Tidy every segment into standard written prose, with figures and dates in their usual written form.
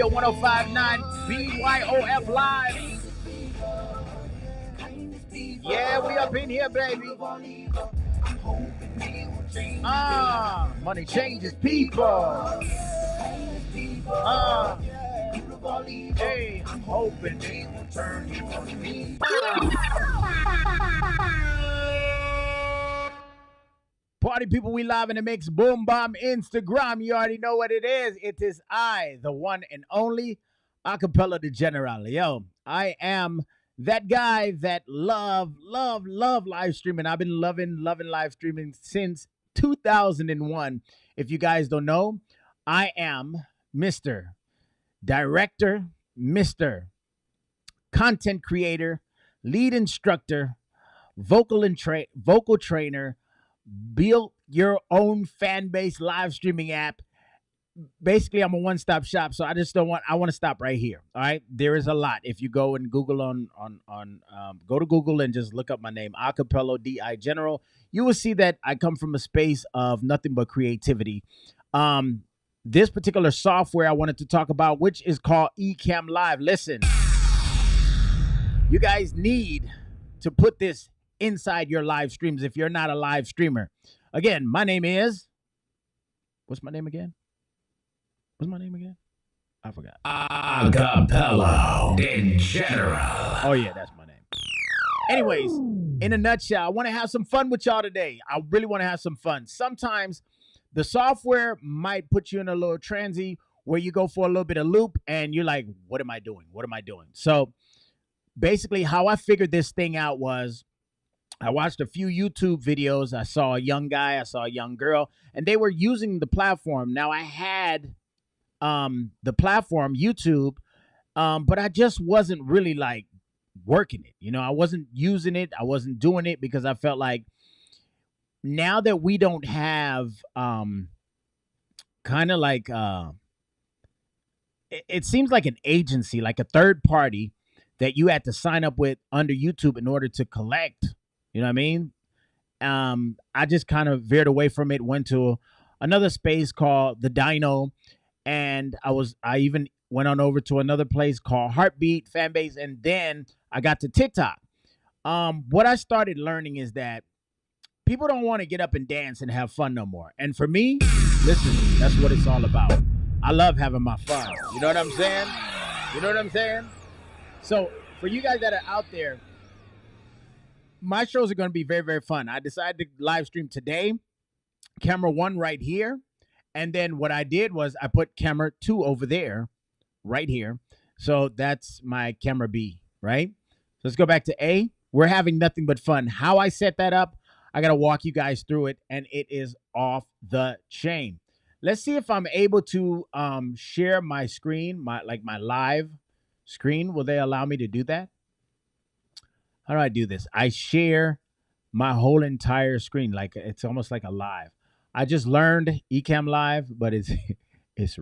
Radio 1059 BYOF Live. Yeah, we up in here, baby. Money changes people. Hey, I'm hoping they will turn you on me. Party people, we live in the mix. Boom Bomb Instagram. You already know what it is. It is I, the one and only Acapella the General. Yo, I am that guy that love live streaming. I've been loving live streaming since 2001. If you guys don't know, I am Mr. Director, Mr. Content Creator, Lead Instructor, vocal trainer, build your own fan base live streaming app. Basically, I'm a one-stop shop, so I want to stop right here. All right, there is a lot. If you go and Google go to Google and just look up my name, Acapella DI General, you will see that I come from a space of nothing but creativity. This particular software I wanted to talk about, which is called Ecamm Live. Listen, you guys need to put this inside your live streams if you're not a live streamer. Again, my name is... What's my name again? I forgot. Acapella in general. Oh, yeah, that's my name. Anyways, in a nutshell, I want to have some fun with y'all today. I really want to have some fun. Sometimes the software might put you in a little transy where you go for a little bit of loop and you're like, what am I doing? So basically how I figured this thing out was I watched a few YouTube videos. I saw a young guy, I saw a young girl, and they were using the platform. Now I had the platform, YouTube, but I just wasn't really like working it. You know, I wasn't using it. I wasn't doing it because I felt like now that we don't have kind of like it seems like an agency, like a third party that you had to sign up with under YouTube in order to collect. You know what I mean? I just kind of veered away from it, went to another space called the Dino, and I even went on over to another place called Heartbeat Fanbase, and then I got to TikTok. What I started learning is that people don't want to get up and dance and have fun no more. And for me, listen, that's what it's all about. I love having my fun. You know what I'm saying? So for you guys that are out there, my shows are going to be very, very fun. I decided to live stream today, camera 1 right here. And then what I did was I put camera 2 over there, right here. So that's my camera B, right? So let's go back to A. We're having nothing but fun. How I set that up, I got to walk you guys through it, and it is off the chain. Let's see if I'm able to share my screen, my live screen. Will they allow me to do that? How do I do this? I share my whole entire screen. Like it's almost like a live. I just learned Ecamm Live, but it's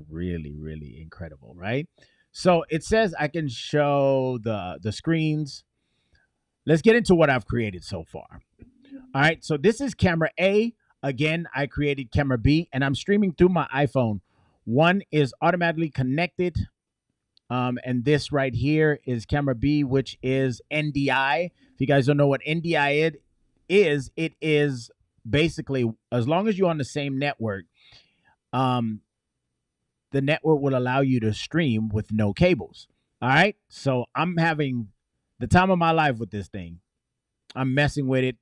really, really incredible, right? So it says I can show the screens. Let's get into what I've created so far. All right, so this is camera A. Again, I created camera B, and I'm streaming through my iPhone. One is automatically connected, and this right here is camera B, which is NDI. If you guys don't know what NDI is, it is basically, as long as you're on the same network, the network will allow you to stream with no cables. All right, so I'm having the time of my life with this thing. I'm messing with it.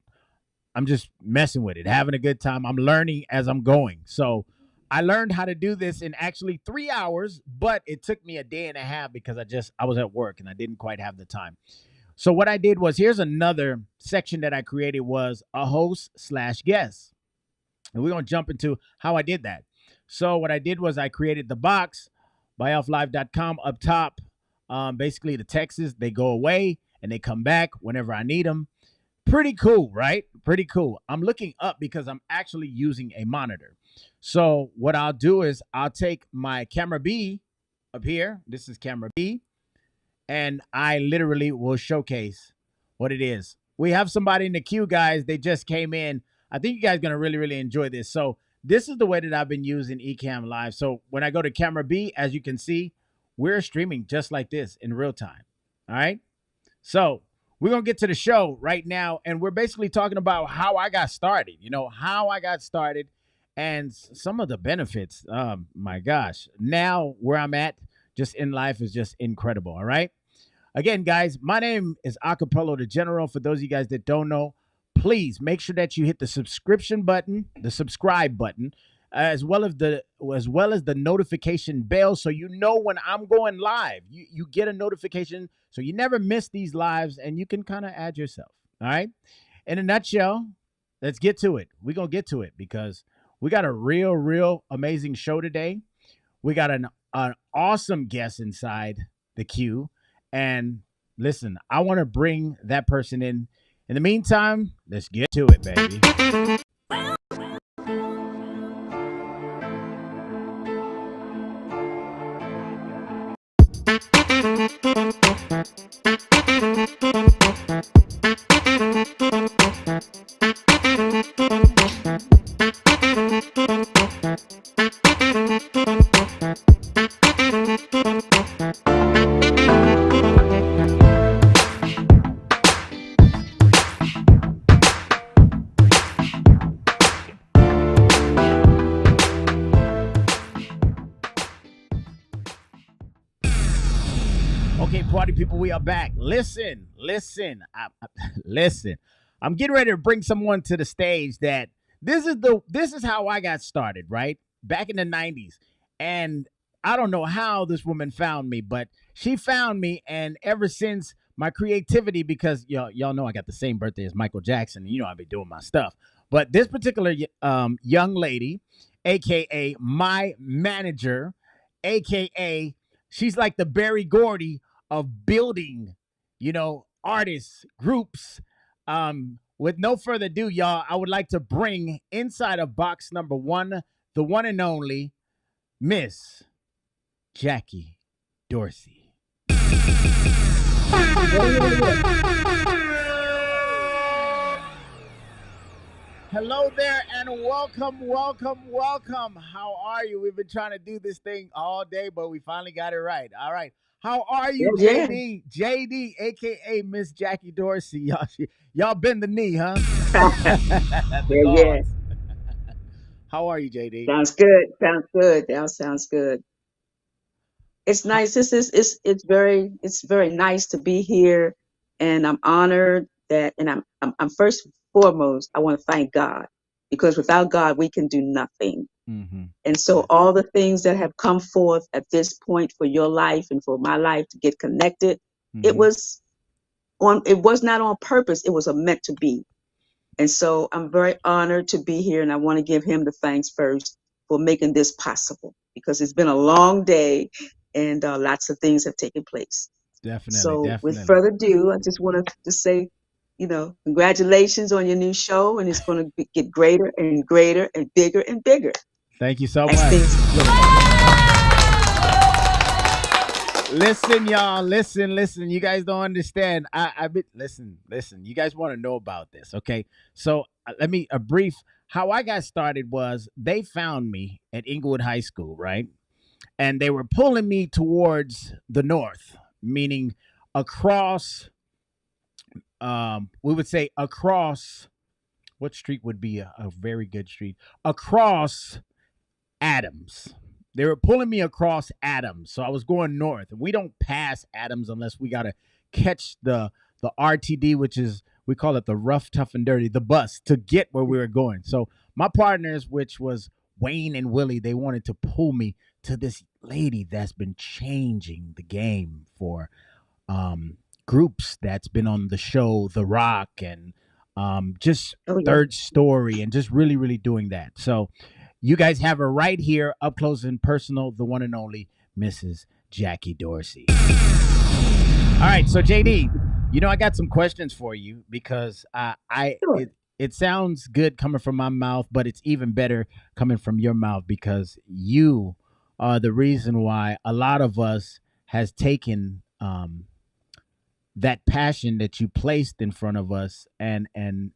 I'm just messing with it, having a good time. I'm learning as I'm going. So I learned how to do this in actually 3 hours, but it took me a day and a half because I was at work and I didn't quite have the time. So what I did was, here's another section that I created, was a host/guest. And we're going to jump into how I did that. So what I did was I created the box, byofflive.com up top. Basically the texts, they go away and they come back whenever I need them. Pretty cool, right? Pretty cool. I'm looking up because I'm actually using a monitor. So what I'll do is I'll take my camera B up here. This is camera B. And I literally will showcase what it is. We have somebody in the queue, guys. They just came in. I think you guys are going to really, really enjoy this. So this is the way that I've been using Ecamm Live. So when I go to camera B, as you can see, we're streaming just like this in real time. All right. So we're gonna get to the show right now, and we're basically talking about how I got started. How I got started, and some of the benefits. My gosh, now where I'm at, just in life, is just incredible. All right. Again, guys, my name is Acapello the General. For those of you guys that don't know, please make sure that you hit the subscription button, the subscribe button, as well as the notification bell, so you know when I'm going live. You get a notification, so you never miss these lives, and you can kind of add yourself. All right. In a nutshell, let's get to it. We're gonna get to it because we got a real amazing show today. We got an awesome guest inside the queue. And listen, I want to bring that person in. In the meantime, let's get to it, baby. Okay, party people, we are back. Listen. I'm getting ready to bring someone to the stage that this is how I got started, right? Back in the 90s. And I don't know how this woman found me, but she found me, and ever since, my creativity, because y'all know I got the same birthday as Michael Jackson, and I be doing my stuff. But this particular young lady, aka my manager, aka she's like the Barry Gordy of building, artists, groups. With no further ado, y'all, I would like to bring inside of box number one, the one and only Miss Jackey Dorsey. Hello there, and welcome. How are you? We've been trying to do this thing all day, but we finally got it right. All right. How are you, Yeah, JD? JD, aka Miss Jackey Dorsey. Y'all bend the knee, huh? The yeah, yeah. gauze. How are you, JD? Sounds good. Sounds good. That sounds good. It's nice. This is it's very nice to be here, and I'm honored that. And I'm first and foremost, I want to thank God, because without God we can do nothing. Mm-hmm. And so Yeah. all the things that have come forth at this point for your life and for my life to get connected, it Mm-hmm. was it was not on purpose. It was a meant to be. And so I'm very honored to be here, and I want to give him the thanks first for making this possible, because it's been a long day, and lots of things have taken place. Definitely, So, with definitely. further ado, I just want to say, congratulations on your new show, and it's going to get greater and greater and bigger and bigger Thank you so as much. things go. Listen, y'all. Listen. You guys don't understand. I've been listen. You guys want to know about this, okay? So let me a brief. How I got started was they found me at Inglewood High School, right? And they were pulling me towards the north, meaning across. We would say across. What street would be a very good street? Across Adams. They were pulling me across Adams, so I was going north. We don't pass Adams unless we gotta catch the RTD, which is we call it the rough, tough, and dirty, the bus to get where we were going. So my partners, which was Wayne and Willie, they wanted to pull me to this lady that's been changing the game for groups that's been on the show, The Rock, and just Oh yeah. Third Story, and just really doing that. So you guys have her right here, up close and personal, the one and only Mrs. Jackey Dorsey. All right, so JD, I got some questions for you because Sure. it sounds good coming from my mouth, but it's even better coming from your mouth because you are the reason why a lot of us has taken that passion that you placed in front of us, and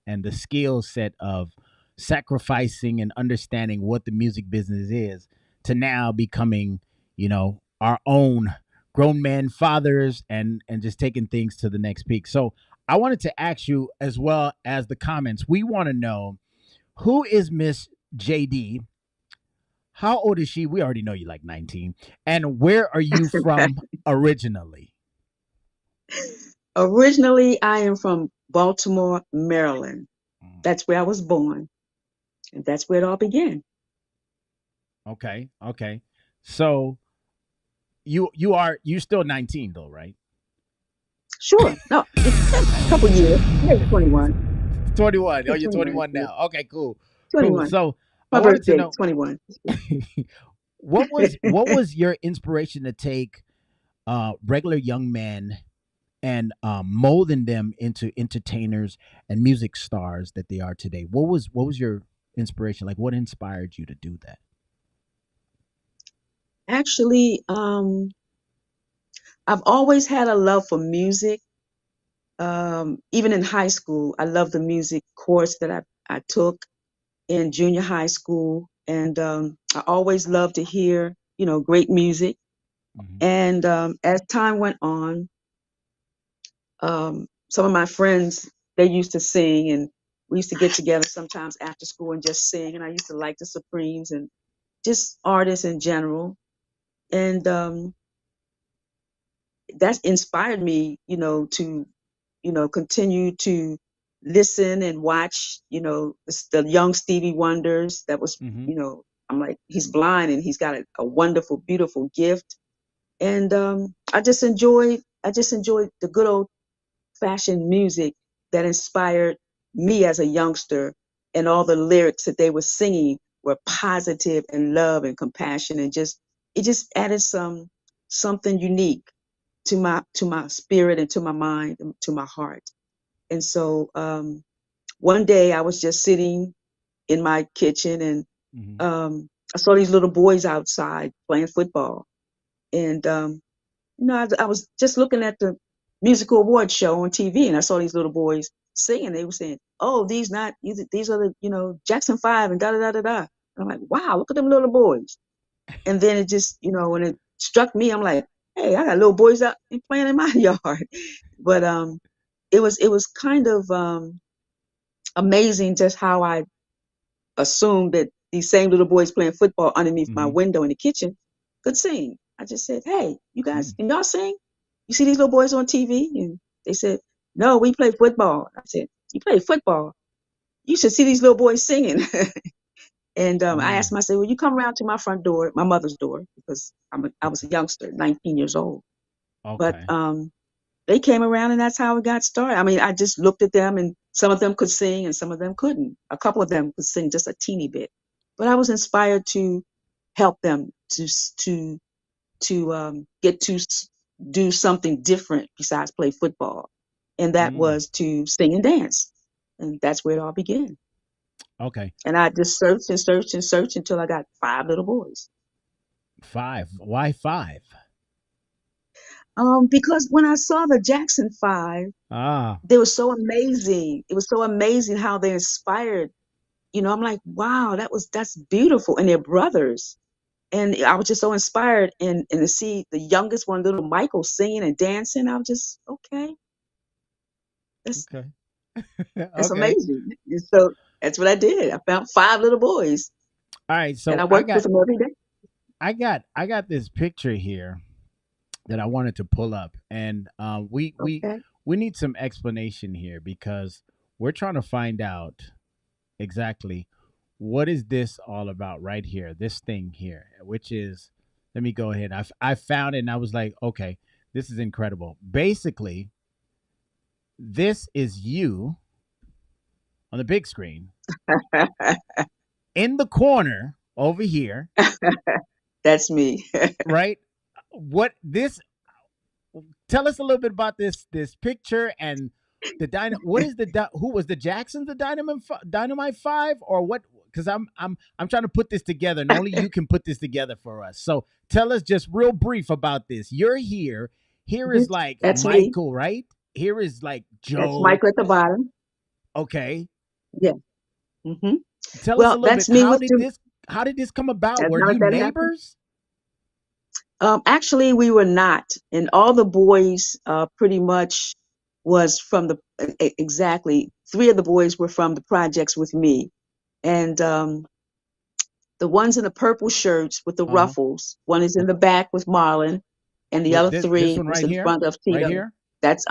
the skill set of sacrificing and understanding what the music business is, to now becoming our own grown men, fathers, and just taking things to the next peak. So I wanted to ask you as well as the comments. We want to know who is Miss JD. How old is she? We already know you like 19. And where are you from originally? Originally, I am from Baltimore, Maryland. Mm, That's where I was born, and that's where it all began. okay, okay. So you still 19 though, right? Sure. No, it's a couple years, maybe 21. 21. Oh, Yeah, you're 21. 21 Yeah, now. Okay, cool. Cool. 21. So I My wanted to birthday, know 21. what was your inspiration to take regular young men and molding them into entertainers and music stars that they are today? What was your inspiration? Like what inspired you to do that? Actually, I've always had a love for music. Even in high school, I loved the music course that I took in junior high school. And I always loved to hear, great music. Hmm. And as time went on, some of my friends, they used to sing, and we used to get together sometimes after school and just sing. And I used to like the Supremes and just artists in general. And that inspired me, to, continue to listen and watch, the young Stevie Wonders. That was, Hmm. I'm like, he's blind and he's got a wonderful, beautiful gift. And I just enjoyed the good old fashioned music that inspired me as a youngster, and all the lyrics that they were singing were positive and love and compassion, and just it just added something unique to my spirit and to my mind and to my heart. And so one day I was just sitting in my kitchen, and Hmm. I saw these little boys outside playing football. And I was just looking at the musical awards show on TV, and I saw these little boys singing. They were saying, "Oh, these are the Jackson Five and da da da da da." And I'm like, "Wow, look at them little boys." And then it just when it struck me, I'm like, "Hey, I got little boys out and playing in my yard." But it was kind of amazing just how I assumed that these same little boys playing football underneath my Hmm. window in the kitchen could sing. I just said, "Hey, you guys, can y'all sing? You see these little boys on TV?" And they said, "No, we play football." I said, "You play football? You should see these little boys singing." And I asked Mm. them, I said, "Will you come around to my front door, my mother's door, because I was a youngster, 19 years old." But Okay. they came around, and that's how it got started. I mean, I just looked at them, and some of them could sing and some of them couldn't. A couple of them could sing just a teeny bit, but I was inspired to help them to get to do something different besides play football, and that Mm. was to sing and dance, and that's where it all began. Okay. And I just searched and searched and searched until I got five little boys. Five. Why five? Because when I saw the Jackson Five, Ah. they were so amazing. It was so amazing how they inspired. I'm like, wow, that's beautiful. And they're brothers. And I was just so inspired, and to see the youngest one, little Michael, singing and dancing, I was just, okay, that's Okay. that's Okay. amazing. And so that's what I did. I found five little boys, All right. and So I I worked with got them every day. I got this picture here that I wanted to pull up, and Okay. we need some explanation here because we're trying to find out exactly what is this all about right here, this thing here, which is, let me go ahead. I found it and I was like, okay, this is incredible. Basically, this is you on the big screen in the corner over here, That's me. right? What this Tell us a little bit about this picture and the what is who was the Jacksons, the Dynamite Five, or what? Because I'm trying to put this together, and only you can put this together for us. So tell us just real brief about this. You're here. Here is like That's me. Michael, right? Here is like That's Joe. Michael at the bottom. Okay, Yeah. hmm tell us a Well, little bit. that's me with two. How did this come about? That's Were how you that happened. neighbors? Actually, we were not, and all the boys pretty much was from the exactly 3 of the boys were from the projects with me, and the ones in the purple shirts with the Uh-huh. ruffles. One is in the Okay. back with Marlon, and the Wait, other this three one was right in here? front of Right Tito. here? That's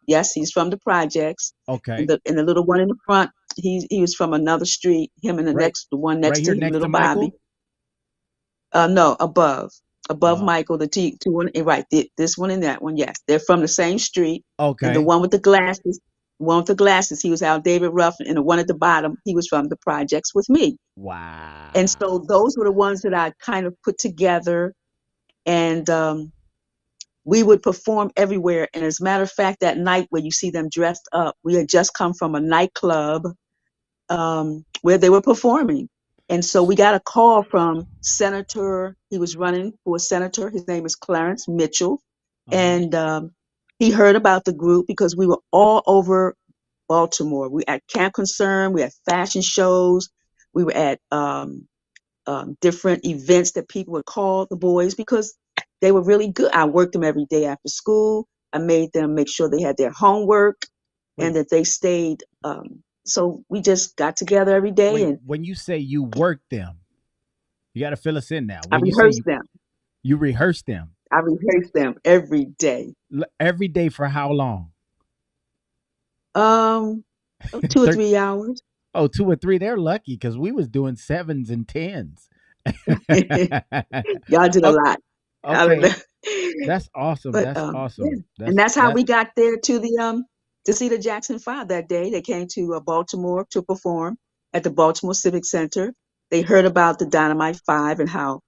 yes, he's from the projects. And Okay. the little one in the front, he was from another street. Him and Right the one next right to here him, next to little Bobby. Michael? No, above Uh Michael, the two one, right, this one and that one. Yes, they're from the same street. And the okay. one with the glasses, he was Al David Ruff, and the one at the bottom, he was from the projects with me. And so Wow. those were the ones that I kind of put together, and we would perform everywhere. And as a matter of fact, that night where you see them dressed up, we had just come from a nightclub where they were performing. And so we got a call from Senator. He was running for senator. His name is Clarence Mitchell. Uh-huh. And he heard about the group because we were all over Baltimore. We at Camp Concern, we had fashion shows, we were at different events that people would call the boys because they were really good. I worked them every day after school. I made them make sure they had their homework and Wait, that they stayed. So we just got together every day, wait, and when you say you work them, you got to fill us in now. I When you say rehearsed them. you rehearse them I rehearsed them every day. every day for how long? Um, 2 or Thir- 3 hours. oh, 2 or 3. They're lucky because we was doing sevens and tens. Y'all did a Oh, lot. I don't okay, know. that's awesome. But That's yeah, awesome. and That's that's how that. we got there to see the Jackson Five that day. They came to Baltimore to perform at the Baltimore Civic Center. They heard about the Dynamite Five and how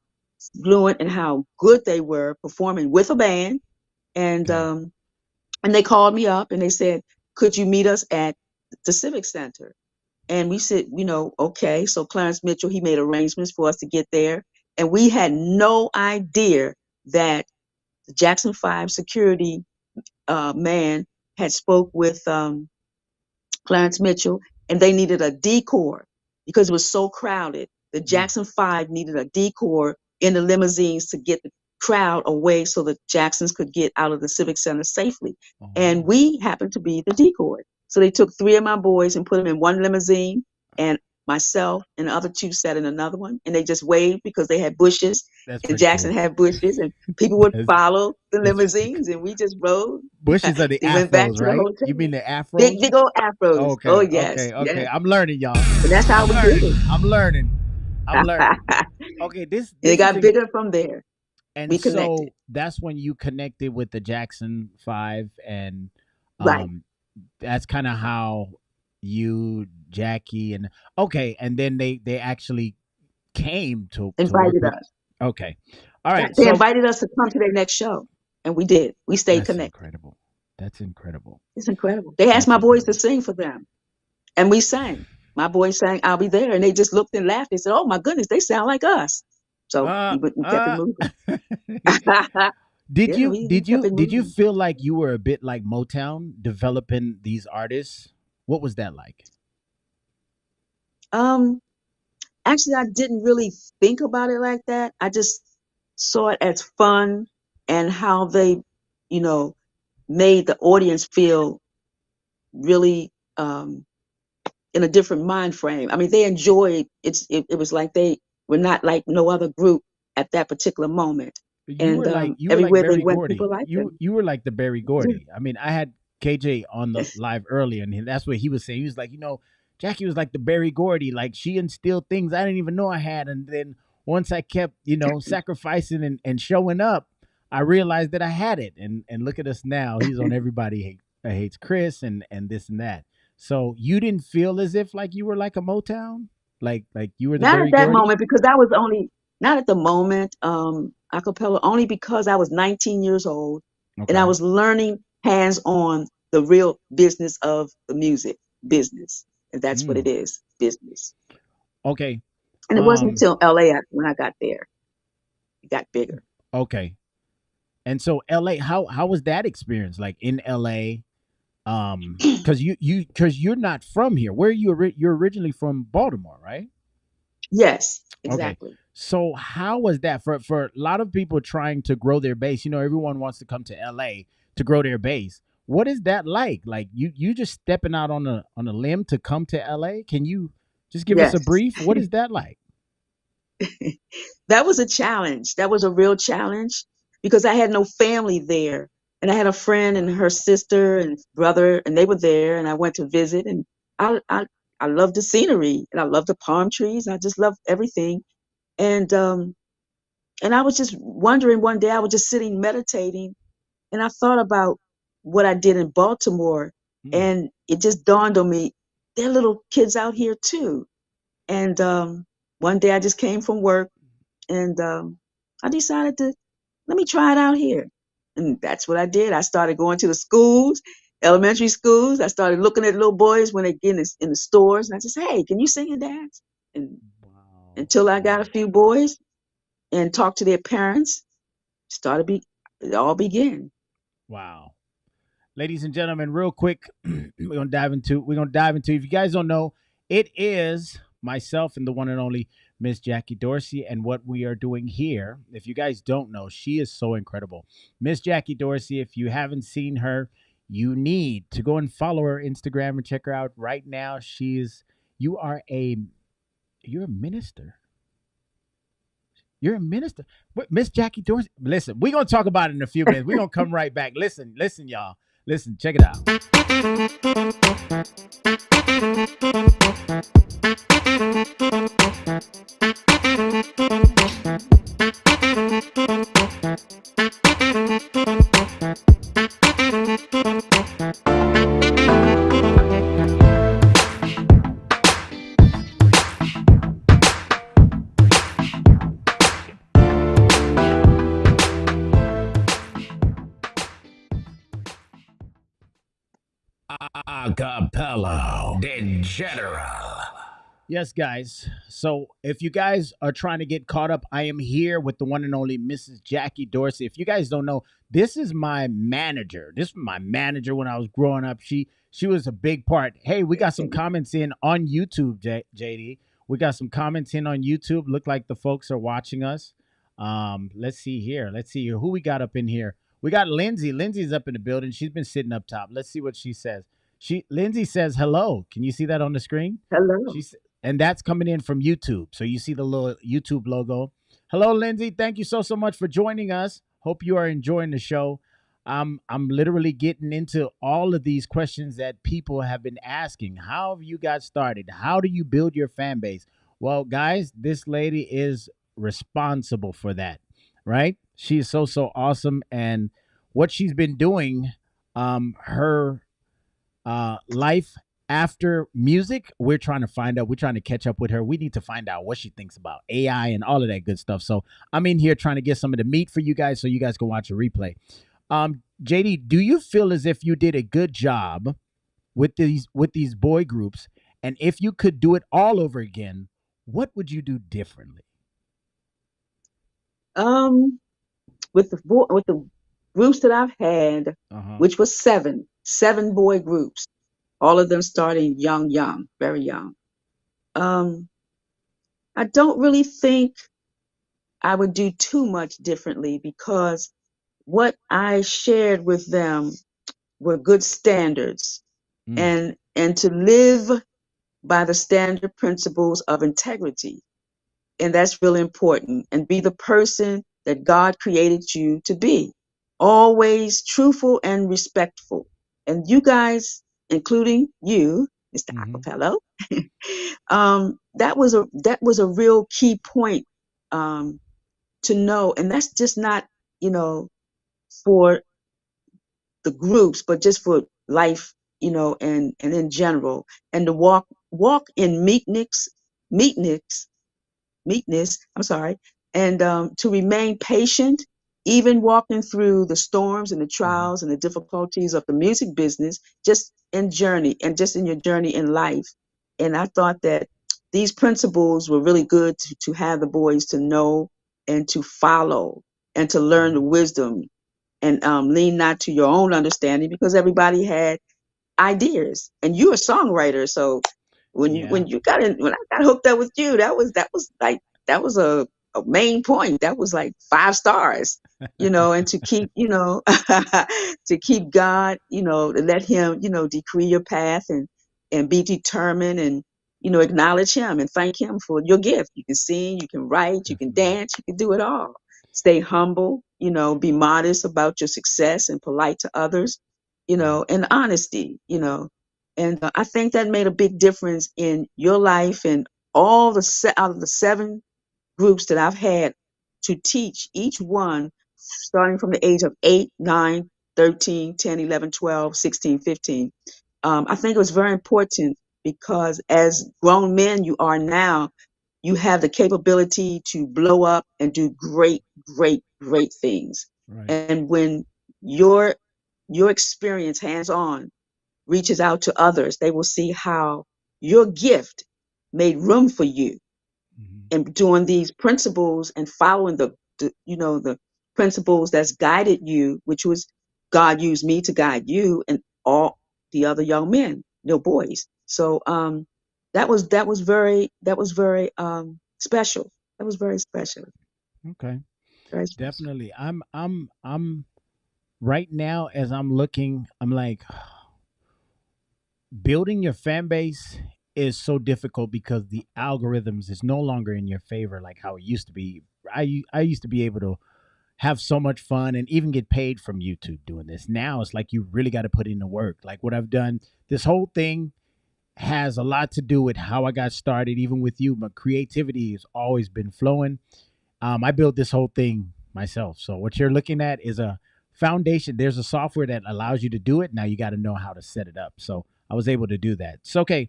fluent and how good they were performing with a band, and Okay. um, and they called me up and they said, "Could you meet us at the Civic Center?" And we said, okay. So Clarence Mitchell, he made arrangements for us to get there, and we had no idea that the Jackson Five security man had spoke with Clarence Mitchell, and they needed a decor because it was so crowded. The Mm. Jackson Five needed a decor in the limousines to get the crowd away so the Jacksons could get out of the Civic Center safely. And Oh, we happened to be the decoy. So they took 3 of my boys and put them in one limousine, and myself and the other two sat in another one. And they just waved because they had bushes, that's and pretty Jackson cool. had bushes, and people would That's follow the that's pretty limousines, cool. and we just rode. Bushes are the They went back afros, to the right? You mean hotel. the Big, afros? big old afros. Oh, Okay, yes, okay, okay. yes. I'm learning, y'all. And that's how I'm we did learning. it. I'm learning. I'm learning. And Okay, this it this is got bigger from there. and We connected. so that's when you connected with the Jackson Five, and Right. um, that's kind of how you, Jackey, and okay, and then they actually came to work Invited with. us. Okay, all Yeah, right. they So invited us to come to their next show. And we did. We stayed that's connected. incredible. That's incredible. It's incredible. They asked That's my boys to incredible. sing for them. And we sang. My boys sang I'll Be There. And they just looked and laughed. They said, oh my goodness, they sound like us. So Uh we kept it uh. moving. did Yeah, you we did kept you it did you moving. feel like you were a bit like Motown developing these artists? What was that like? Um, Actually, I didn't really think about it like that. I just saw it as fun and how they, you know, made the audience feel really in a different mind frame. I mean, they enjoyed it was like they were not like no other group at that particular moment. And You were like everywhere they Barry went, people Gordy. liked them. You were like the Barry Yeah. Gordy. I mean, I had KJ on the live earlier, and that's what he was saying. He was like, Jackie was like the Barry Gordy. Like she instilled things I didn't even know I had, and then once I kept, sacrificing and showing up, I realized that I had it. And look at us now. He's on Hates Chris and this and that. So you didn't feel as if like you were like a Motown, like you were the Not at Barry that Gordy. moment because that was only not at the moment, acapella, only because I was 19 years old and I Okay. was learning hands on the real business of the music business. And that's what Mm. it is, business. Okay. And it wasn't Um. until LA when I got there, it got bigger. Okay. And so LA, how was that experience like in LA? Cuz cuz you're not from here. Where are you you're originally from Baltimore, right? Yes, Okay. exactly. So how was that for a lot of people trying to grow their base? You know, everyone wants to come to LA to grow their base. What is that like? Like you just stepping out on a limb to come to LA? Can you just give us a Yes. brief? What is that like? That was a challenge. That was a real challenge because I had no family there. And I had a friend and her Wow. sister and brother, and they were there, and I went to visit. And I, I, I loved the scenery, and I loved the palm trees. I just loved everything. And and I was just wondering one day. I was just sitting meditating, and I thought about what I did in Baltimore, Hmm. and it just dawned on me: there are little kids out here too. And one day I just came from work, and I decided to let me try it out here. And that's what I did. I started going to the schools, elementary schools. I started looking at little boys when they get in the stores, and I just, hey, can you sing and dance? And Wow. until I got a Wow. few boys and talked to their parents, started be it all began. Wow. Ladies and gentlemen, real quick, we're gonna dive into if you guys don't know, it is myself and the one and only Miss Jackie Dorsey, and what we are doing here. If you guys don't know, she is so incredible. Miss Jackie Dorsey, if you haven't seen her, you need to go and follow her Instagram and check her out right now. She's you are a you're a minister. You're a minister. What, Miss Jackie Dorsey? Listen, we're gonna talk about it in a few minutes. We're gonna come right back. Listen, listen, y'all. Listen, check it out. Acapello in general. Yes, guys. So if you guys are trying to get caught up, I am here with the one and only Mrs. Jackie Dorsey. If you guys don't know, this is my manager. This was my manager when I was growing up. She was a big part. Hey, we got some comments in on YouTube, JD. We got some comments in on YouTube. Look like the folks are watching us. Let's see here. Let's see here. Who we got up in here? We got Lindsay. Lindsay's up in the building. She's been sitting up top. Let's see what she says. Lindsay says hello. Can you see that on the screen? Hello. She's and that's coming in from YouTube. So you see the little YouTube logo. Hello, Lindsay. Thank you so much for joining us. Hope you are enjoying the show. I'm literally getting into all of these questions that people have been asking. How have you got started? How do you build your fan base? Well, guys, this lady is responsible for that, right? She is so awesome, and what she's been doing, her life after music, we're trying to find out. We're trying to catch up with her. We need to find out what she thinks about AI and all of that good stuff. So I'm in here trying to get some of the meat for you guys so you guys can watch a replay. JD, do you feel as if you did a good job with these boy groups? And if you could do it all over again, what would you do differently? Um, with the groups that I've had, Uh-huh. which was seven boy groups, all of them starting young, very young. Um, I don't really think I would do too much differently because what I shared with them were good standards, Mm. and to live by the standard principles of integrity. And that's really important. And be the person that God created you to be. Always truthful and respectful. And you guys, including you, Mr. Mm-hmm. Acapello, that was a real key point, um, to know. And that's just not, you know, for the groups, but just for life, and in general. And to walk in meekness, meekness, I'm sorry, and to remain patient, even walking through the storms and the Mm-hmm. trials and the difficulties of the music business, just in your journey in life. And I thought that these principles were really good to have the boys to know and to follow and to learn the Mm-hmm. wisdom, and lean not to your own understanding, because everybody had ideas, and you're a songwriter. So when you Yeah. when you got in when I got hooked up with you, that was like that was a a main point. That was like 5 stars, and to keep, to keep God, to let him, decree your path, and be determined, and, acknowledge him and thank him for your gift. You can sing, you can write, you can Definitely. dance, you can do it all. Stay humble, be modest about your success and polite to others, Right. and honesty, and I think that made a big difference in your life, and out of the 7 groups that I've had to teach, each one starting from the age of 8, 9, 13, 10, 11, 12, 16, 15. I think it was very important because as grown men you are now, you have the capability to blow up and do great, great, great things. Right. And when your your experience hands on reaches out to others, they will see how your gift made room for you, Hmm. and doing these principles and following the principles that's guided you, which was God used me to guide you and all the other young men, boys. So that was very special. That was very special. Okay. Very special. Definitely. I'm right now as I'm looking, I'm like building your fan base is so difficult because the algorithms is no longer in your favor like how it used to be. I used to be able to have so much fun and even get paid from YouTube doing this. Now it's like you really got to put in the work. Like what I've done, this whole thing has a lot to do with how I got started, even with you. My creativity has always been flowing. I built this whole thing myself. So what you're looking at is a foundation. There's a software that allows you to do it. Now you got to know how to set it up. So I was able to do that. So okay,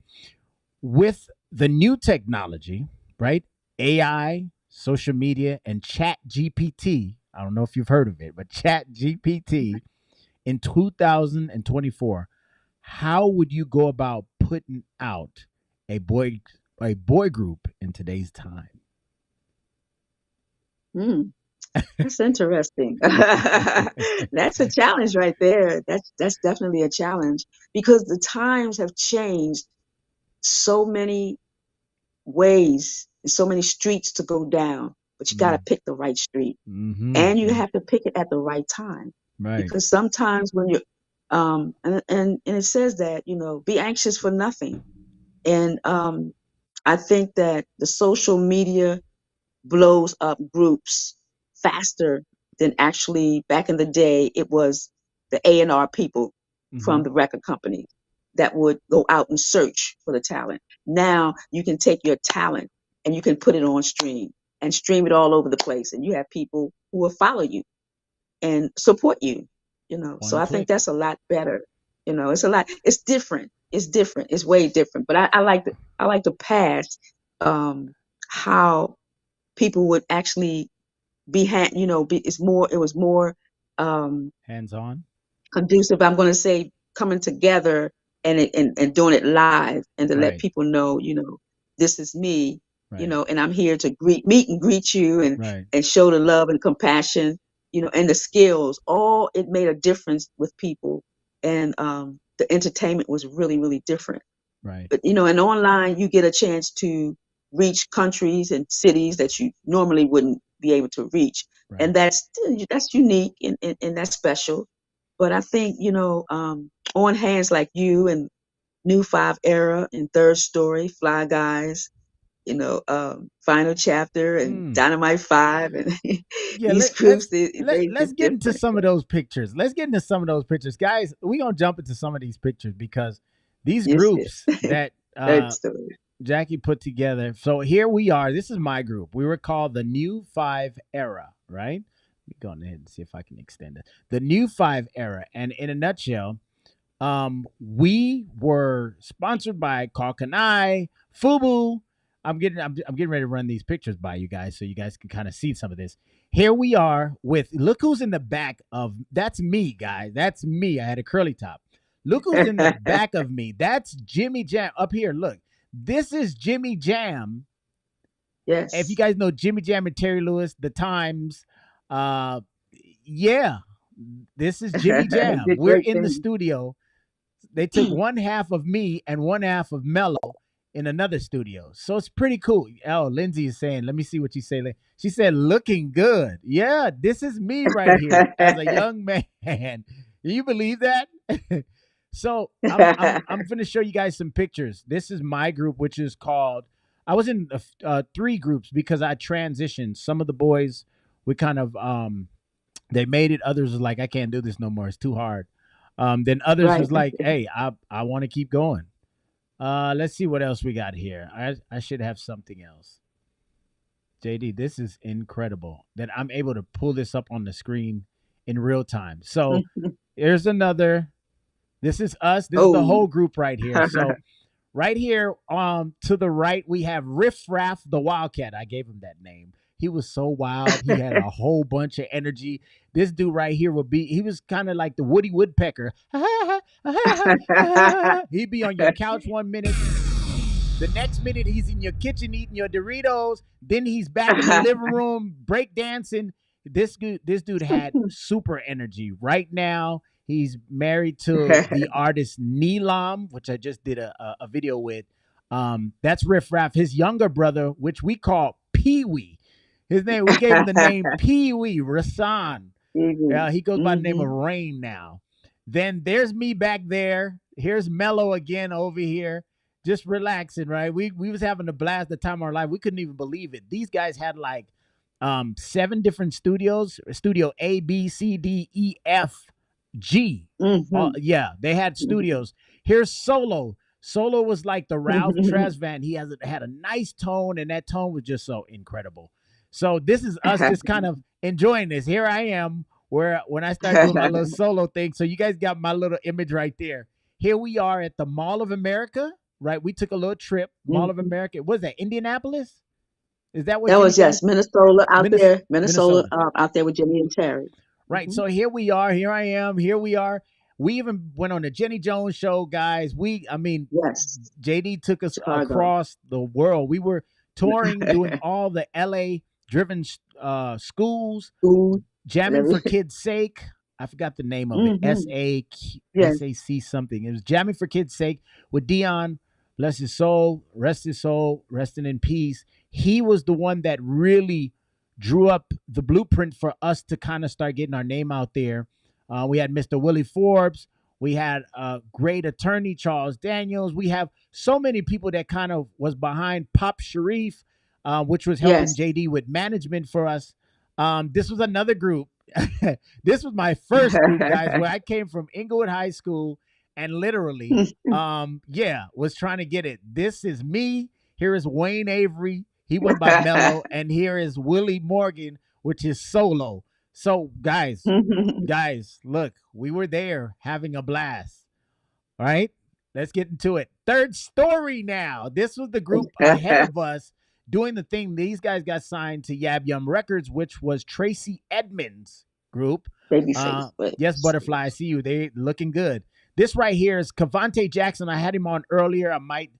with the new technology, right? AI, social media, and Chat GPT. I don't know if you've heard of it, but Chat GPT in 2024, how would you go about putting out a boy group in today's time? Hmm. That's interesting. That's a challenge right there. That's definitely a challenge because the times have changed so many ways and so many streets to go down, but you got to Mm. pick the right street, Mm-hmm. and you Yeah. have to pick it at the right time, Right. because sometimes when you're and it says that, be anxious for nothing. And I think that the social media blows up groups faster than actually back in the day it was the A&R people Mm-hmm. from the record company that would go out and search for the talent. Now you can take your talent and you can put it on stream and stream it all over the place, and you have people who will follow you and support you. So One I think click. that's a lot better. It's a lot, it's different, it's way different, but I like the past, how people would actually it was more um Hands on. conducive, I'm going to say, coming together and doing it live, and to let Right. people know, this is me, Right. and I'm here to meet and greet you, and Right. show the love and compassion, and the skills. All it made a difference with people, and the entertainment was really, really different. Right. But and online you get a chance to reach countries and cities that you normally wouldn't be able to reach, Right. and that's unique, and that's special. But I think on hands like you and New Five Era and Third Story, Fly Guys, Final Chapter and Mm. Dynamite Five, and Yeah. these Let, groups, let's they let's just get into different. some of those pictures. Let's get into some of those pictures, guys. We gonna jump into some of these pictures because these You see groups it. that Third Story. Jackie put together. So here we are. This is my group. We were called the New Five Era, right? Let me go ahead and see if I can extend it. The New Five Era. And in a nutshell, we were sponsored by Kalkanai, Fubu. I'm getting ready to run these pictures by you guys so you guys can kind of see some of this. Here we are with look who's in the back of that's me, guys. That's me. I had a curly top. Look who's in the back of me. That's Jimmy Jam up here. Look, this is Jimmy Jam. If you Yes. guys know Jimmy Jam and Terry Lewis, the Times, uh, yeah, this is Jimmy Jam. Did We're great in the things. studio. They took one half of me and one half of Mello, in another studio. So it's pretty cool. Oh, Lindsay is saying, let me see what you say. She said, looking good. Yeah, this is me right here as a young man. Can you believe that? So I'm gonna show you guys some pictures. This is my group, which is called. I was in three groups because I transitioned. Some of the boys, we kind of they made it. Others was like, I can't do this no more. It's too hard. Then others Right. was like, hey, I want to keep going. Let's see what else we got here. I should have something else. JD, this is incredible that I'm able to pull this up on the screen in real time. So here's another. This is us. This is the Oh. whole group right here. So right here, to the right, we have Riff Raff the Wildcat. I gave him that name. He was so wild. He had a whole bunch of energy. This dude right here would be, he was kind of like the Woody Woodpecker. He'd be on your couch 1 minute. The next minute, he's in your kitchen eating your Doritos. Then he's back in the living room break dancing. This dude had super energy. Right now, he's married to the artist Neelam, which I just did a video with. That's Riff Raff. His younger brother, which we call Pee Wee. His name, we gave him the name Pee Wee Rasan. He goes by the name of Rain now. Then there's me back there. Here's Mello again over here, just relaxing, right? We was having a blast the time of our life. We couldn't even believe it. These guys had like 7 different studios, studio A, B, C, D, E, F, G. Yeah, they had studios. Here's Solo. Solo was like the Ralph Tresvant. He had a nice tone, and that tone was just so incredible. So this is us just kind of enjoying this. Here I am, where when I start doing my little solo thing. So you guys got my little image right there. Here we are at the Mall of America, right? We took a little trip. Mall of America. What is that? Indianapolis? Is that what That you was, said? yes, Minnesota out there, Minnesota Minnesota. out there with Jimmy and Terry. Right. So here we are. Here I am. Here we are. We even went on the Jenny Jones show, guys. I mean, Yes, JD took us Chicago. across the world. We were touring, doing all the LA driven schools, Food and jamming for everything. kids' sake. I forgot the name of it. Yes. SAC something. It was jamming for kids' sake with Dion. Bless his soul, resting in peace. He was the one that really drew up the blueprint for us to kind of start getting our name out there. We had Mr. Willie Forbes. We had great attorney Charles Daniels. We have so many people that kind of was behind Pop Sharif, which was helping Yes. JD with management for us. This was another group. This was my first group, guys, where I came from Inglewood High School and literally, was trying to get it. This is me. Here is Wayne Avery. He went by Mello, and here is Willie Morgan, which is Solo. So, guys, look, we were there having a blast. All right, let's get into it. Third story now. This was the group ahead of us doing the thing. These guys got signed to Yab Yum Records, which was Tracy Edmonds' group. Babyface. Yes, Butterfly, I see you. They looking good. This right here is Cavante Jackson. I had him on earlier. I might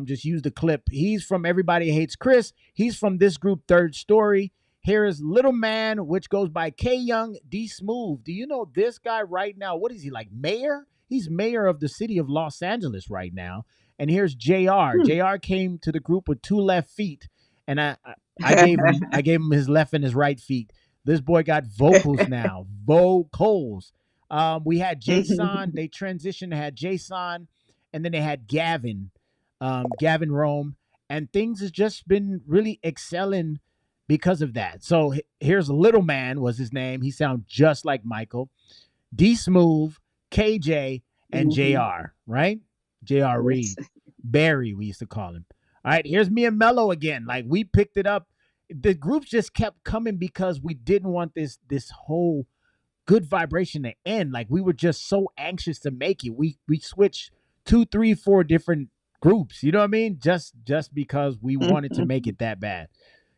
just use the clip. He's from Everybody Hates Chris. He's from this group, Third Story. Here is Little Man, which goes by K Young D Smooth. Do you know this guy right now? What is he, like mayor? He's mayor of the city of Los Angeles right now. And here's JR. JR came to the group with 2 left feet, and I gave him his left and his right feet. This boy got vocals now. Vocals. We had Jason. They transitioned, had Jason, and then they had Gavin, Gavin Rome, and things has just been really excelling because of that. So here's Little Man was his name. He sounds just like Michael. D Smooth, KJ, and JR, right? JR Reed. Barry, we used to call him. All right, here's me and Mello again. Like we picked it up. The groups just kept coming because we didn't want this whole good vibration to end. Like we were just so anxious to make it. We switched 2, 3, 4 different groups. You know what I mean? Just because we wanted to make it that bad.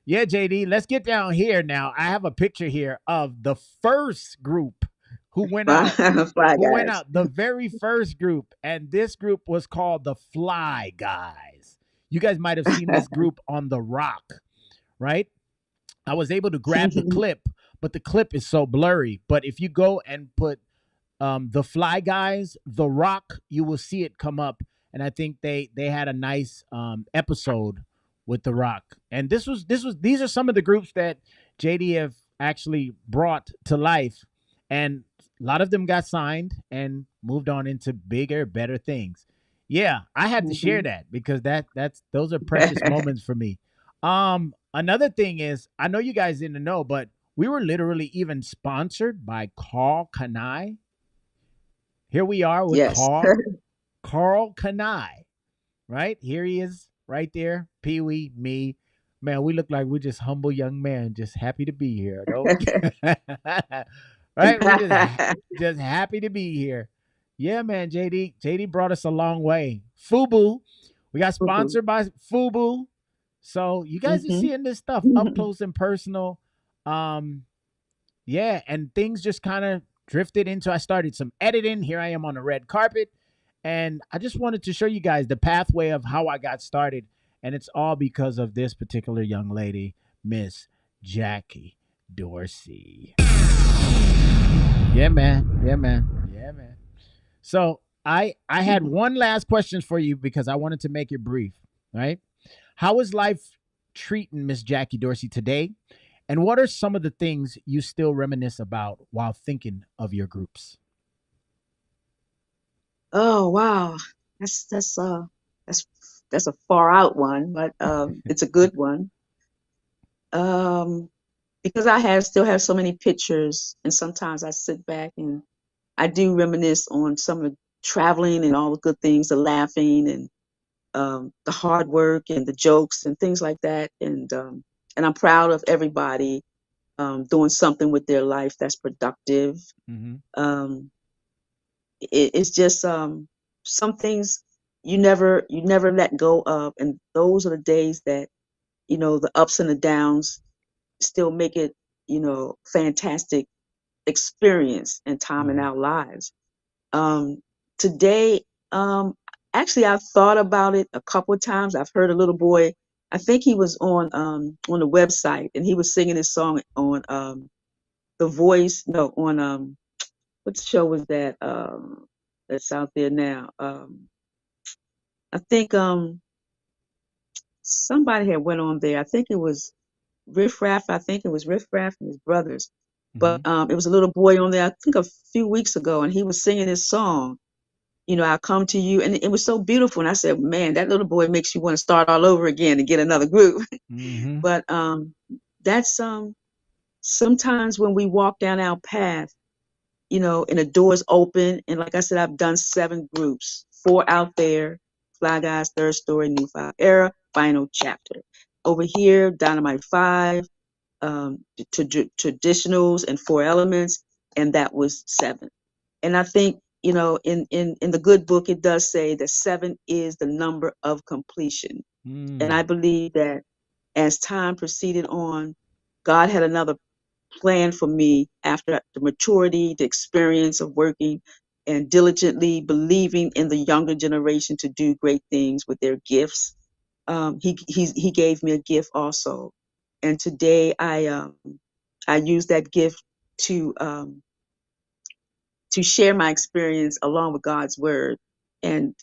Yeah, JD, let's get down here now. I have a picture here of the first group who went out. The very first group, and this group was called the Fly Guys. You guys might have seen this group on The Rock, right? I was able to grab the clip, but the clip is so blurry. But if you go and put the Fly Guys, The Rock, you will see it come up. and I think they had a nice episode with The Rock. And these are some of the groups that JD have actually brought to life, and a lot of them got signed and moved on into bigger, better things. Yeah, I had to share Hmm. that because that's those are precious moments for me. Another thing is, I know you guys didn't know, but we were literally even sponsored by Carl Kanai. Here we are with Yes. Carl Kanai, right? Here he is right there. Pee Wee, me. Man, we look like we're just humble young men, just happy to be here. Don't right? We just happy to be here. Yeah, man, JD brought us a long way. Fubu. We got Mhm. sponsored by Fubu. So you guys are Mhm. seeing this stuff up close and personal. Um, yeah, and things just kind of drifted into. I started some editing. Here I am on the red carpet, and I just wanted to show you guys the pathway of how I got started, and it's all because of this particular young lady, Miss Jackey Dorsey. Yeah, man. Yeah, man. Yeah, man. So I had one last question for you because I wanted to make it brief. Right? How is life treating Miss Jackey Dorsey today? And what are some of the things you still reminisce about while thinking of your groups? Oh wow, that's that's that's a far out one, but it's a good one. Um, because I have still have so many pictures, and sometimes I sit back and I do reminisce on some of the traveling and all the good things, the laughing and the hard work and the jokes and things like that. And I'm proud of everybody doing something with their life that's productive. Mm-hmm. Um, it's just some things you never let go of, and those are the days that the ups and the downs still make it fantastic experience and time in Mm-hmm. our lives. um Today, actually, I've thought about it a couple of times. I've heard a little boy, I think he was on the website, and he was singing his song on the voice no on what show was that that's out there now? I think somebody had went on there. I think it was Riff Raff. I think it was Riff Raff and his brothers. Mm-hmm. But it was a little boy on there, I think a few weeks ago, and he was singing his song, "I come to you," and it was so beautiful. And I said, "Man, that little boy makes you want to start all over again and get another group." Mm-hmm. But that's sometimes when we walk down our path, and the doors open. And like I said, I've done 7 groups, 4 out there: Fly Guys, Third Story, New Five Era, Final Chapter. Over here, Dynamite 5, Traditionals, and Four Elements, and that was 7. And I think, in the good book, it does say that 7 is the number of completion. And Mm. I believe that as time proceeded on, God had another plan for me after the maturity, the experience of working and diligently believing in the younger generation to do great things with their gifts. He gave me a gift also, and today I use that gift to share my experience along with God's word. And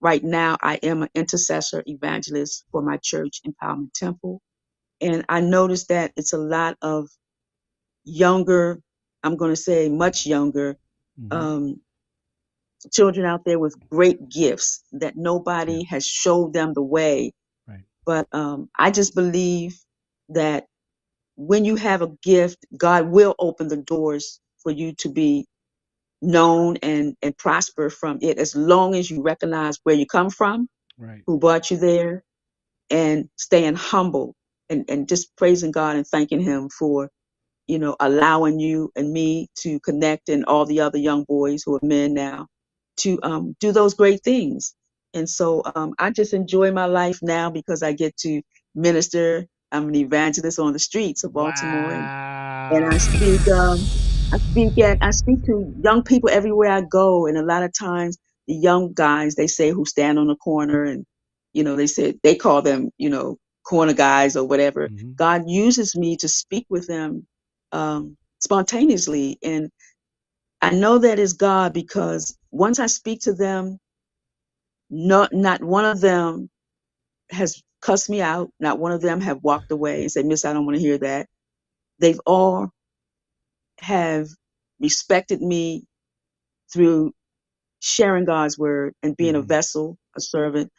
right now I am an intercessor evangelist for my church, Empowerment Temple. And I noticed that it's a lot of younger, I'm going to say much younger, Mm-hmm. um, children out there with great gifts that Yeah. nobody has showed them the way. Right. But I just believe that when you have a gift, God will open the doors for you to be known and prosper from it, as long as you recognize where you come from, Right. who brought you there, and staying humble and just praising God and thanking Him for allowing you and me to connect, and all the other young boys who are men now, to do those great things. And so I just enjoy my life now because I get to minister. I'm an evangelist on the streets of Baltimore, and Wow. I speak to young people everywhere I go. And a lot of times the young guys, they say, who stand on the corner, and they say they call them corner guys or whatever. Mm-hmm. God uses me to speak with them spontaneously, and I know that is God, because once I speak to them, not one of them has cussed me out. Not one of them have walked away and said, Miss, I don't want to hear that. They've all have respected me through sharing God's word and being a Hmm. vessel, a servant.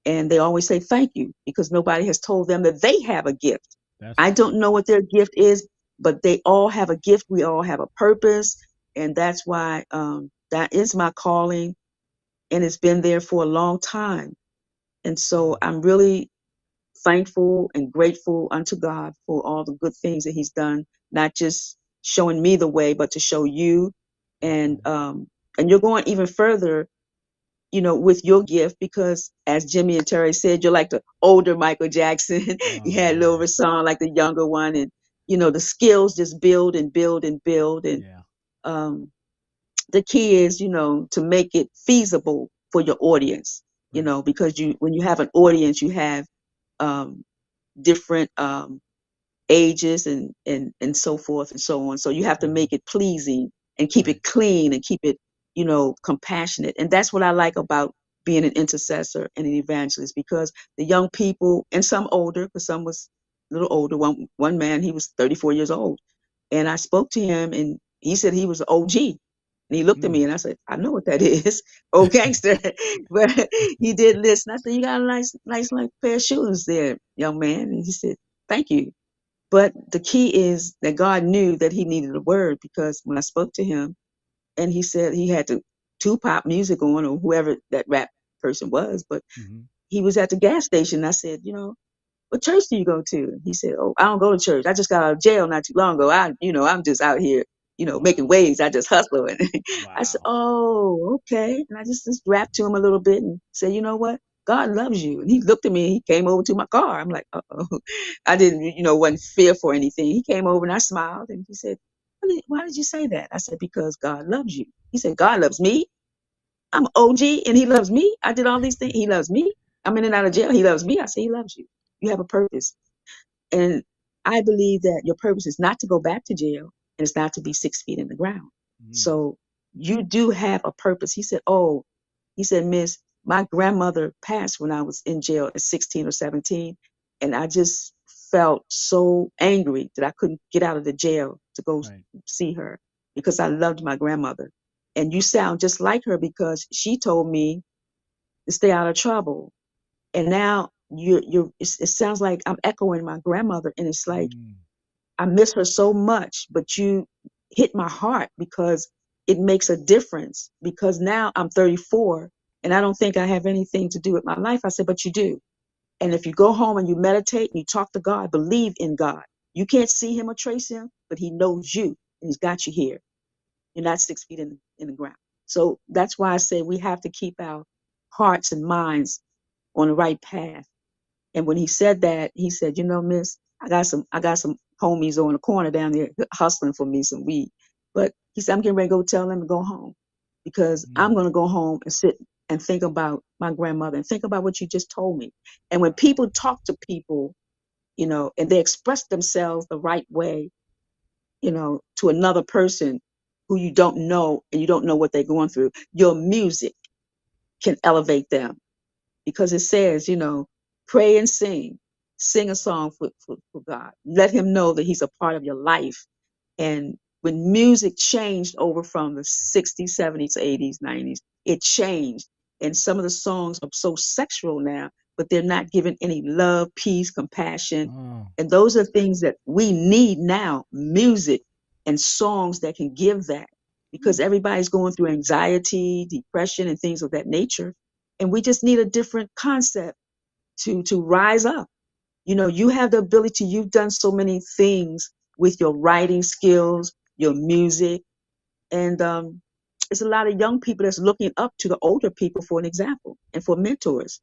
And they always say thank you because nobody has told them that they have a gift. That's I true. don't know what their gift is, but they all have a gift. We all have a purpose. And that's why that is my calling. And it's been there for a long time. And so Mm. I'm really thankful and grateful unto God for all the good things that He's done, not just showing me the way, but to show you. And Definitely. and you're going even further, with your gift, because as Jimmy and Terry said, you're like the older Michael Jackson. You Oh had a man. little song like the younger one, and the skills just build and build and build. And Yeah. um, the key is, to make it feasible for your audience, Right. because when you have an audience, you have um, different ages and so forth and so on. So you have to Hmm. make it pleasing and keep Right. it clean and keep it, compassionate. And that's what I like about being an intercessor and an evangelist, because the young people, and some older, because some was a little older. One man, he was 34 years old, and I spoke to him, and he said he was an OG. And he looked at me Mm. and I said, I know what that is. Oh, gangster. But he did listen. I said, you got a nice, like pair of shoes there, young man. And he said, thank you. But the key is that God knew that he needed a word, because when I spoke to him and he said he had to pop music on, or whoever that rap person was, but Hmm. he was at the gas station. I said, what church do you go to? He said, oh, I don't go to church. I just got out of jail not too long ago. I'm just out here, making Wow. waves. I just hustle. And I said, Wow. oh, okay. And I just rapped to him a little bit and said, you know what? God loves you. And he looked at me. He came over to my car. I'm like, uh-oh. I didn't, wasn't fearful or anything. He came over and I smiled and he said, why did you say that? I said, because God loves you. He said, God loves me. I'm OG and he loves me. I did all these things. He loves me. I'm in and out of jail. He loves me. I say, he loves you. You have a purpose. And I believe that your purpose is not to go back to jail, and it's not to be 6 feet in the ground. Mm. So you do have a purpose. He said, oh, he said, Miss, my grandmother passed when I was in jail at 16 or 17. And I just felt so angry that I couldn't get out of the jail to go Right. see her, because I loved my grandmother. And you sound just like her, because she told me to stay out of trouble. And now it sounds like I'm echoing my grandmother. And it's like, Mm. I miss her so much, but you hit my heart, because it makes a difference, because now I'm 34 and I don't think I have anything to do with my life. I said, but you do. And if you go home and you meditate and you talk to God, believe in God. You can't see him or trace him, but he knows you and he's got you here. You're not 6 feet in the ground. So that's why I say we have to keep our hearts and minds on the right path. And when he said that, he said, Miss, I got some homies on the corner down there hustling for me some weed. But he said, I'm getting ready to go tell them to go home, because I'm Mm. going to go home and sit and think about my grandmother and think about what you just told me. And when Wow. people talk to people, and they express themselves the right way, to another person who you don't know and you don't know what they're going through, your music can elevate them, because it says, pray and sing a song for God. Let him know that he's a part of your life. And when music changed over from the 60s, 70s, 80s, 90s, it changed. And some of the songs are so sexual now, but they're not giving any love, peace, compassion. Oh. And those are things that we need now, music and songs that can give that, because everybody's going through anxiety, depression, and things of that nature. And we just need a different concept to rise up. You have the ability, you've done so many things with your writing skills, your music, and it's a lot of young people that's looking up to the older people for an example and for mentors.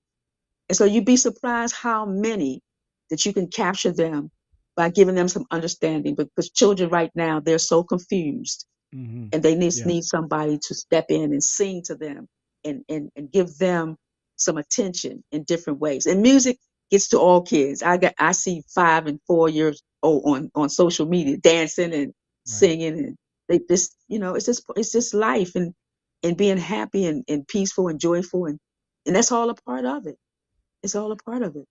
And so you'd be surprised how many that you can capture them by giving them some understanding. Because children right now, they're so confused, Hmm. and they just Yeah. need somebody to step in and sing to them, and give them some attention in different ways. And music gets to all kids. I see 5 and 4 years old on social media dancing and Right. singing, and they it's just life, and being happy and peaceful and joyful, and and that's all a part of it. It's all a part of it.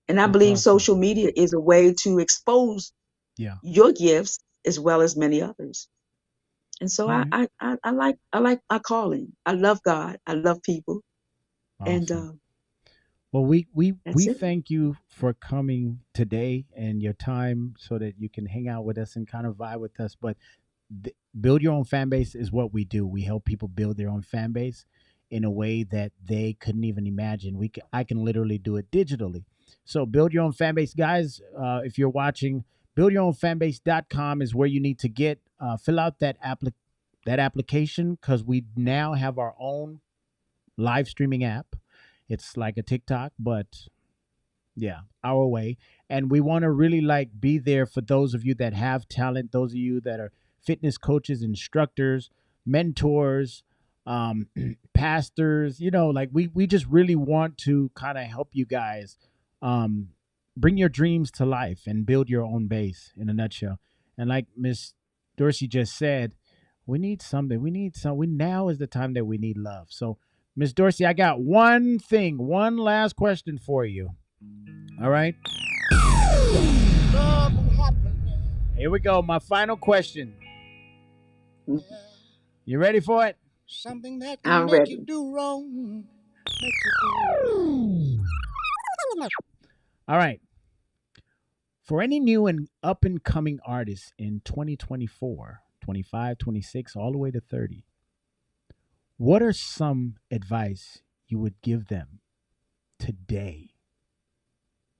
And I That's believe awesome. social media is a way to expose Yeah. your gifts as well as many others. And so All right. I like my calling. I love God. I love people, and Awesome. Well, we that's it. thank you for coming today and your time so that you can hang out with us and kind of vibe with us. But build your own fan base is what we do. We help people build their own fan base in a way that they couldn't even imagine. I can literally do it digitally. So build your own fan base, guys. If you're watching, buildyourownfanbase.com is where you need to get. Fill out that application because we now have our own live streaming app. It's like a TikTok, but yeah, our way. And we want to really like be there for those of you that have talent, those of you that are fitness coaches, instructors, mentors, pastors, like we just really want to kind of help you guys um bring your dreams to life and build your own base in a nutshell. And like Miss Dorsey just said, we need something. We need some we now is the time that we need love. So Miss Dorsey, I got one last question for you. All right. Here we go. My final question. You ready for it? Something that can I'm make you ready. do wrong. Make you do. All right. For any new and up and coming artists in 2024, 25, 26, all the way to 30, what are some advice you would give them today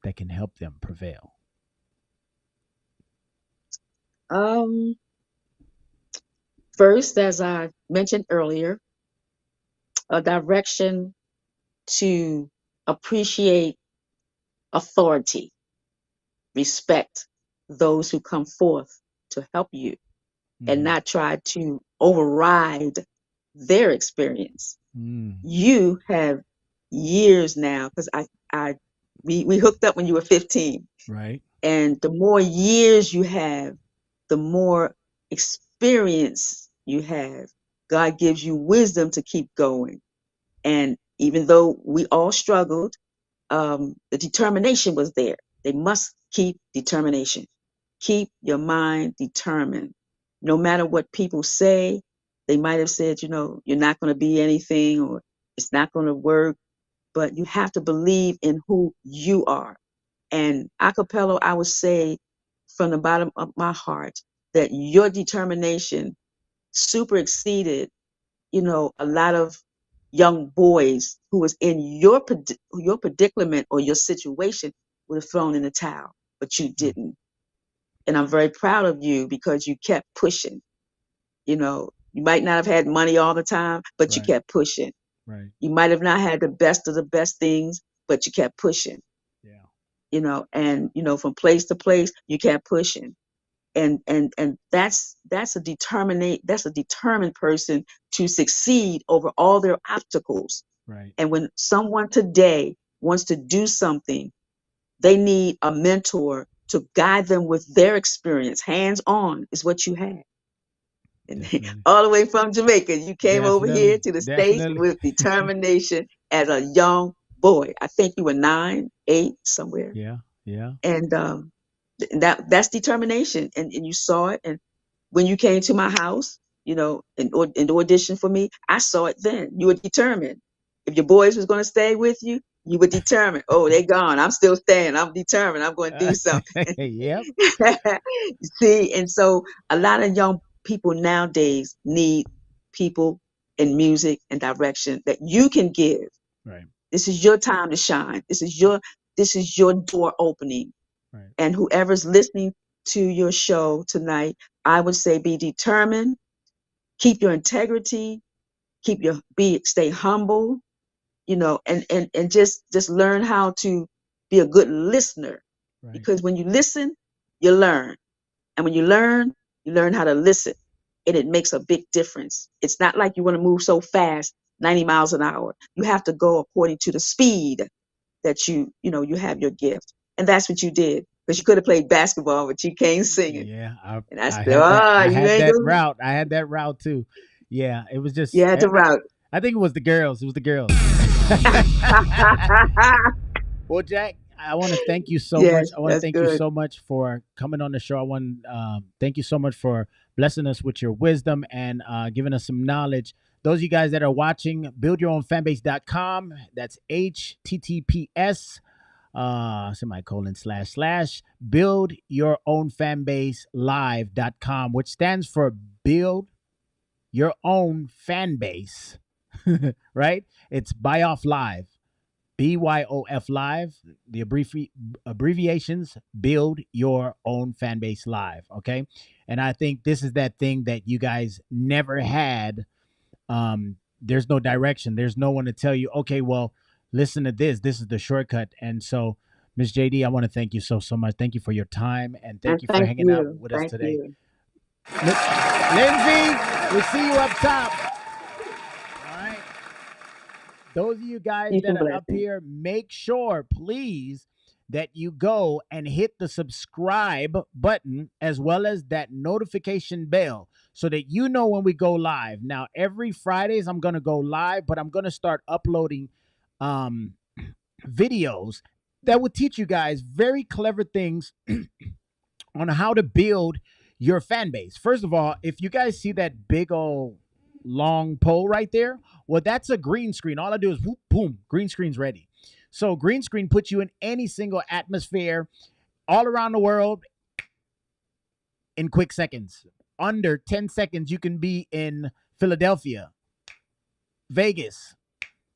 that can help them prevail? Um, First, as I mentioned earlier, a direction to appreciate authority, respect those who come forth to help you, and Mm-hmm. not try to override their experience. Mm, You have years now, because we hooked up when you were 15, right. and the more years you have, the more experience you have. God gives you wisdom to keep going. And even though we all struggled, the determination was there. They must keep determination. Keep your mind determined. No matter what people say, they might have said, you're not going to be anything or it's not going to work, but you have to believe in who you are. And acapella, I would say from the bottom of my heart that your determination super exceeded, a lot of young boys who was in your predicament or your situation would have thrown in the towel, but you Mm, didn't. And I'm very proud of you because you kept pushing. You might not have had money all the time, but you right. kept pushing. Right. You might have not had the best of the best things, but you kept pushing. Yeah. And from place to place, you kept pushing. And that's a determined person to succeed over all their obstacles. Right. And when someone today wants to do something, they need a mentor to guide them with their experience. Hands on is what you had. And Definitely. all the way from Jamaica, you came over here Definitely. to the States Definitely. with determination as a young boy. I think you were 9, 8, somewhere. Yeah. Yeah. And that's determination. And you saw it. And when you came to my house, in the audition for me, I saw it then. You were determined. If your boys was going to stay with you, you were determined. Oh, they gone. I'm still staying. I'm determined. I'm going to do something. Yep. See, and so a lot of young people nowadays need people in music and direction that you can give. Right. This is your time to shine. This is your door opening. Right. And whoever's listening to your show tonight, I would say be determined, keep your integrity, stay humble, and just learn how to be a good listener. Right. Because when you listen, you learn. And when you learn how to listen. And it makes a big difference. It's not like you want to move so fast, 90 miles an hour. You have to go according to the speed that you have your gift. And that's what you did. Because you could have played basketball, but you came singing. Yeah. I And I I said, had that. oh, I you had ain't that going route. I had that route too. Yeah. It was you just. had to route. I think it was the girls. It was the girls. Well, Jack, I want to thank you so much. Yes, I want to that's thank you good. so much for coming on the show. I want thank you so much for blessing us with your wisdom and giving us some knowledge. Those of you guys that are watching, buildyourownfanbase.com. That's HTTPS semicolon slash slash build your own fanbase live.com, which stands for build your own fan base. Right? It's buy off live. BYOF Live, the abbreviations, build your own fan base live. Okay. And I think this is that thing that you guys never had. There's no direction. There's no one to tell you, okay, well, listen to this. This is the shortcut. And so, Miss JD, I want to thank you so much. Thank you for your time and And thank you for thank hanging out you. with us Thank today. you. Lindsay, we see you up top. All right. Those of you guys Peace that and are up blessings. here, make sure, please, that you go and hit the subscribe button as well as that notification bell so that you know when we go live. Now, every Fridays, I'm going to go live, but I'm going to start uploading um, videos that will teach you guys very clever things on how to build your fan base. First of all, if you guys see that big old long pole right there, well, that's a green screen. All I do is whoop, boom, green screen's ready. So green screen puts you in any single atmosphere all around the world in quick seconds. Under 10 seconds, you can be in Philadelphia, Vegas,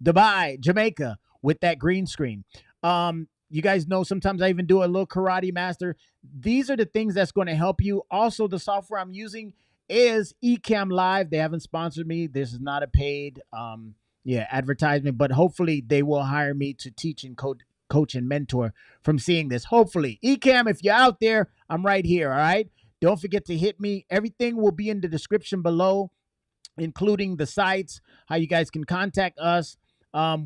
Dubai, Jamaica with that green screen. You guys know sometimes I even do a little karate master. These are the things that's going to help you. Also, the software I'm using is Ecamm Live. They haven't sponsored me. This is not a paid advertisement, but hopefully they will hire me to teach and coach and mentor from seeing this. Hopefully. Ecamm, if you're out there, I'm right here, all right? Don't forget to hit me. Everything will be in the description below, including the sites, how you guys can contact us.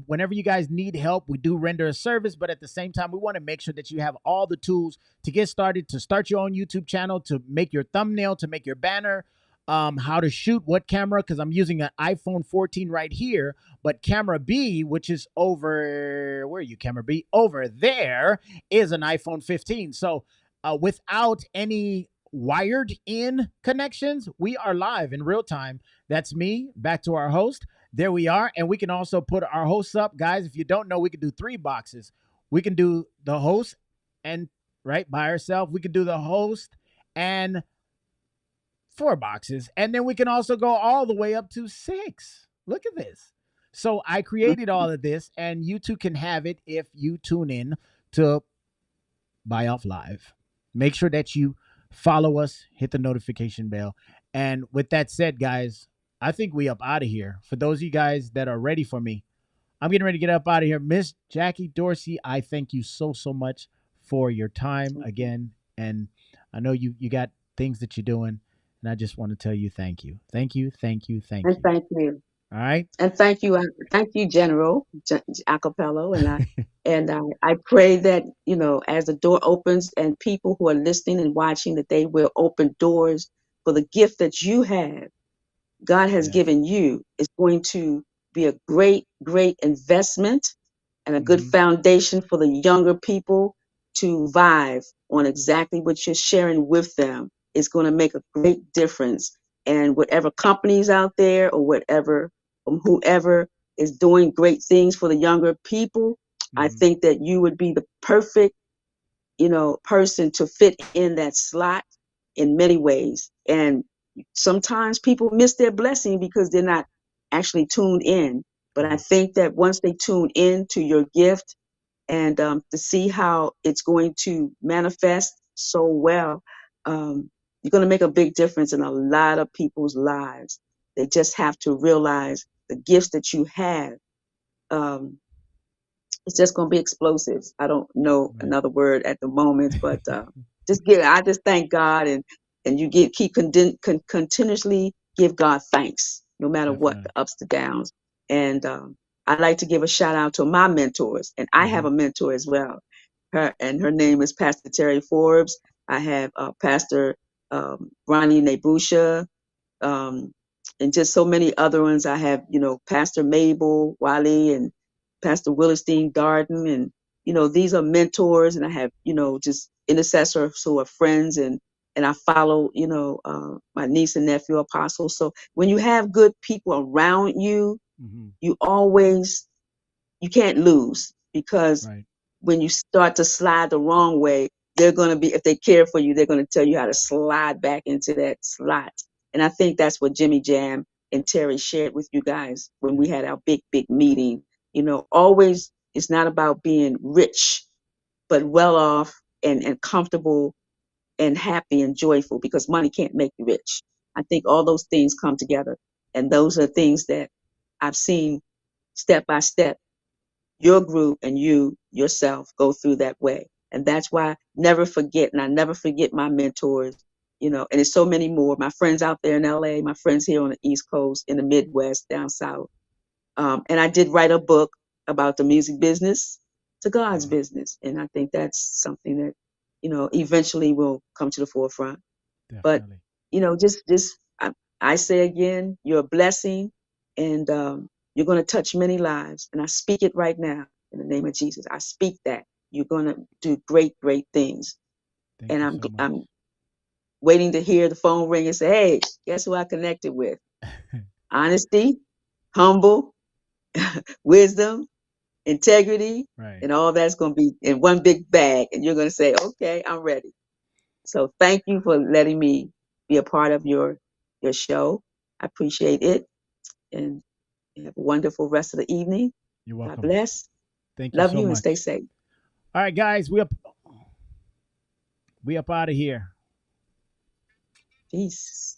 Whenever you guys need help, we do render a service, but at the same time, we want to make sure that you have all the tools to get started, to start your own YouTube channel, to make your thumbnail, to make your banner, how to shoot, what camera, because I'm using an iPhone 14 right here, but camera B, which is over, where are you, camera B? Over there is an iPhone 15. So without any wired in connections, we are live in real time. That's me. Back to our host. There we are. And we can also put our hosts up. Guys, if you don't know, we can do three boxes. We can do the host and right by ourselves. We can do the host and four boxes. And then we can also go all the way up to six. Look at this. So I created all of this, and you two can have it if you tune in to Buy Off Live. Make sure that you follow us, hit the notification bell. And with that said, guys, I think we up out of here. For those of you guys that are ready for me, I'm getting ready to get up out of here. Miss Jackey Dorsey, I thank you so much for your time again. And I know you got things that you're doing, and I just want to tell you thank you. Thank you, thank you, thank And you. thank you. All right? And thank you, General Acapello, and I pray that as the door opens and people who are listening and watching, that they will open doors for the gift that you have, God has Yes. given you, is going to be a great, great investment and a good Mm-hmm. foundation for the younger people to vibe on exactly what you're sharing with them. Is going to make a great difference. And whatever companies out there or whatever, whoever is doing great things for the younger people, I Mm-hmm. think that you would be the perfect, person to fit in that slot in many ways. And sometimes people miss their blessing because they're not actually tuned in. But I Yes. think that once they tune in to your gift and to see how it's going to manifest so well, you're going to make a big difference in a lot of people's lives. They just have to realize the gifts that you have. Um, it's just going to be explosive. I don't know Right. another word at the moment, but I just thank God, and you continuously give God thanks, no matter what Definitely. the ups to downs. And I'd like to give a shout out to my mentors, and I Mm-hmm. have a mentor as well. Her name is Pastor Terry Forbes. I have Pastor Ronnie Nebusha, um, and just so many other ones. I have Pastor Mabel Wiley, and Pastor Willerstein Darden, and these are mentors, and I have just intercessors who are friends, and I follow my niece and nephew apostles. So when you have good people around you, Hmm. you always you can't lose, because Right. when you start to slide the wrong way, they're going to be, if they care for you, they're going to tell you how to slide back into that slot. And I think that's what Jimmy Jam and Terry shared with you guys when we Yeah. had our big meeting. Always, it's not about being rich, but well off and comfortable and happy and joyful, because money can't make you rich. I think all those things come together. And those are things that I've seen step by step your group and you yourself go through that way. And that's why never forget, and I never forget my mentors, and there's so many more. My friends out there in LA, my friends here on the East Coast, in the Midwest, down South. And I did write a book about the music business to God's Wow. business. And I think that's something that, eventually will come to the forefront. But, Definitely. just I say again, you're a blessing, and you're going to touch many lives. And I speak it right now in the name of Jesus. I speak that you're going to do great things. Thank And you I'm so much. I'm waiting to hear the phone ring and say, "Hey, guess who I connected with?" Honesty, humble, wisdom, integrity, Right. and all that's going to be in one big bag. And you're going to say, "Okay, I'm ready." So thank you for letting me be a part of your show. I appreciate it, and have a wonderful rest of the evening. You're God welcome. bless. Thank you Love so you and stay much. safe. All right, guys, we up out of here. Peace.